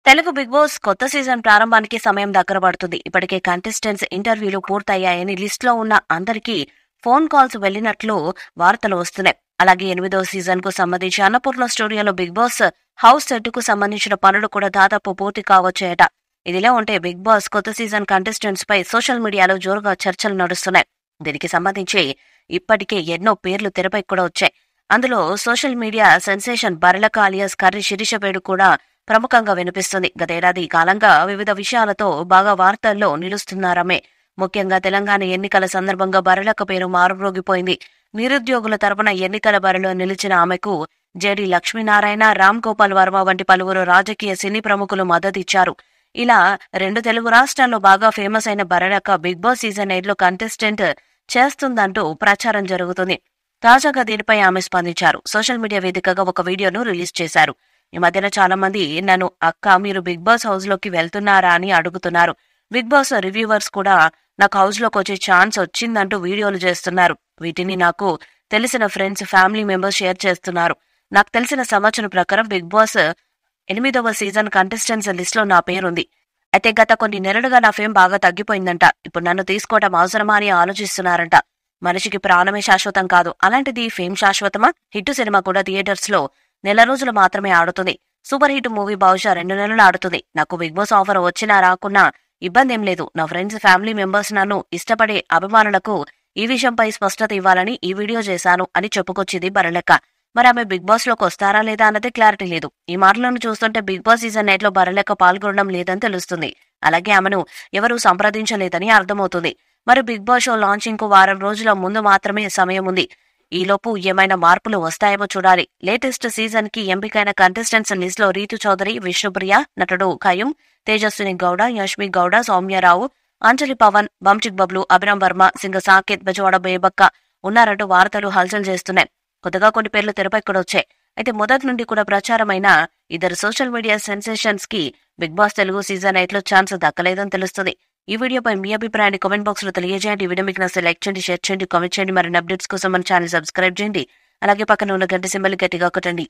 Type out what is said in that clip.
Telugu big boss కొత్త season ప్రారంభానికి సమయం దగ్గర పడుతుంది. ఇప్పటికే కంటెస్టెంట్స్ ఇంటర్వ్యూలు పూర్తయ్యాయని లిస్ట్ లో ఉన్న అందరికీ ఫోన్ కాల్స్ వెళ్లినట్లు వార్తలు వస్తున్నాయి. అలాగే 8వ సీజన్ కు సంబంధించి అన్నపూర్ణ స్టూడియోలో బిగ్ బాస్ హౌస్ సెట్ కు సంబంధించిన పనులు కూడా దాదాపు పూర్తి కావచ్చాయట. ఇదిలా ఉంటే బిగ్ బాస్ కొత్త సీజన్ కంటెస్టెంట్స్ పై సోషల్ మీడియాలో జోరుగా చర్చలు నడుస్తున్నాయి. దీనికి సంబంధించి ఇప్పటికే ఎన్నో పేర్లు తెరపై కూడా వచ్చాయి. అందులో సోషల్ మీడియా సెన్సేషన్ బర్లక అలియాస్ కర్రి శిరీష పేరు కూడా ప్రముఖంగా వినిపిస్తుంది. గతేడాది కాలంగా వివిధ విషయాలతో బాగా వార్తల్లో నిలుస్తున్నారామె. ముఖ్యంగా తెలంగాణ ఎన్నికల సందర్భంగా బర్లక పేరు మారుమ్రోగిపోయింది. నిరుద్యోగుల తరపున ఎన్నికల బరిలో నిలిచిన ఆమెకు జేడీ లక్ష్మీనారాయణ, రామ్ గోపాల్ వర్మ వంటి పలువురు రాజకీయ సినీ ప్రముఖులు మద్దతిచ్చారు. ఇలా 2 తెలుగు రాష్ట్రాల్లో బాగా ఫేమస్ అయిన బర్లక బిగ్ బాస్ సీజన్ 8లో కంటెస్టెంట్ చేస్తుందంటూ ప్రచారం జరుగుతుంది. తాజాగా దీనిపై ఆమె స్పందించారు. సోషల్ మీడియా వేదికగా ఒక వీడియోను రిలీజ్ చేశారు. ఈ మధ్యన చాలా మంది నన్ను అక్క మీరు బిగ్ బాస్ హౌస్ లోకి వెళ్తున్నారా అని అడుగుతున్నారు. బిగ్ బాస్ రివ్యూవర్స్ కూడా నాకు హౌస్ లోకి వచ్చే ఛాన్స్ వచ్చిందంటూ వీడియోలు చేస్తున్నారు. వీటిని నాకు తెలిసిన ఫ్రెండ్స్, ఫ్యామిలీ మెంబర్స్ షేర్ చేస్తున్నారు. నాకు తెలిసిన సమాచారం ప్రకారం బిగ్ బాస్ 8వ సీజన్ కంటెస్టెంట్స్ లిస్ట్ లో నా పేరుంది. అయితే గత కొన్ని నెలలుగా నా ఫేమ్ బాగా తగ్గిపోయిందంట. ఇప్పుడు నన్ను తీసుకోవటం అవసరమా అని ఆలోచిస్తున్నారంట. మనిషికి ప్రాణమే శాశ్వతం కాదు, అలాంటిది ఫేమ్ శాశ్వతమా? హిట్ సినిమా కూడా థియేటర్స్ లో నెల రోజులు మాత్రమే ఆడుతుంది. సూపర్ హిట్ మూవీ బహుశా 2 నెలలు ఆడుతుంది. నాకు బిగ్ బాస్ ఆఫర్ వచ్చినా రాకున్నా ఇబ్బంది ఏం లేదు. నా ఫ్రెండ్స్, ఫ్యామిలీ మెంబర్స్, నన్ను ఇష్టపడే అభిమానులకు ఈ విషయంపై స్పష్టత ఇవ్వాలని ఈ వీడియో చేశాను అని చెప్పుకొచ్చింది బర్లక. మరి ఆమె బిగ్ బాస్ లోకి వస్తారా లేదా అన్నది క్లారిటీ లేదు. ఈ మాటలను చూస్తుంటే బిగ్ బాస్ సీజన్ 8లో బర్లక పాల్గొనడం లేదని తెలుస్తుంది. అలాగే ఆమెను ఎవరూ సంప్రదించలేదని అర్థమవుతుంది. మరి బిగ్ బాస్ షో లాంచింగ్ కు వారం రోజుల ముందు మాత్రమే సమయం ఉంది. ఈలోపు ఏమైనా మార్పులు వస్తాయేమో చూడాలి. లేటెస్ట్ సీజన్ కి ఎంపికైన కంటెస్టెంట్స్ లిస్ట్ లో రీతు చౌదరి, విష్ణుప్రియ, నటుడు ఖయూమ్, తేజస్విని గౌడ, యష్మి గౌడ, సౌమ్యరావు, అంజలి పవన్, బంచిక్ బబ్లు, అభిరామ్ వర్మ, సింగ సాకేత్, బెజవాడ బేబక్క ఉన్నారంటూ వార్తలు హల్చల్ చేస్తున్నాయి. కొత్తగా కొన్ని పేర్లు తెరపై కూడా వచ్చాయి. అయితే మొదటి నుండి కూడా ప్రచారమైన ఇద్దరు సోషల్ మీడియా సెన్సేషన్స్ కి బిగ్ బాస్ తెలుగు సీజన్ 8లో ఛాన్స్ దక్కలేదని తెలుస్తుంది. ఈ వీడియోపై మీ అభిప్రాయాన్ని కామెంట్ బాక్స్ లో తెలియజేయండి. ఈ వీడియో మీకు నచ్చితే లైక్ చేయండి, షేర్ చేయండి, కామెంట్ చేయండి. మరిన్ని అప్డేట్స్ కోసం మన ఛానల్ సబ్స్క్రైబ్ చేయండి. అలాగే పక్కన ఉన్న గంట సింబల్ గట్టిగా కొట్టండి.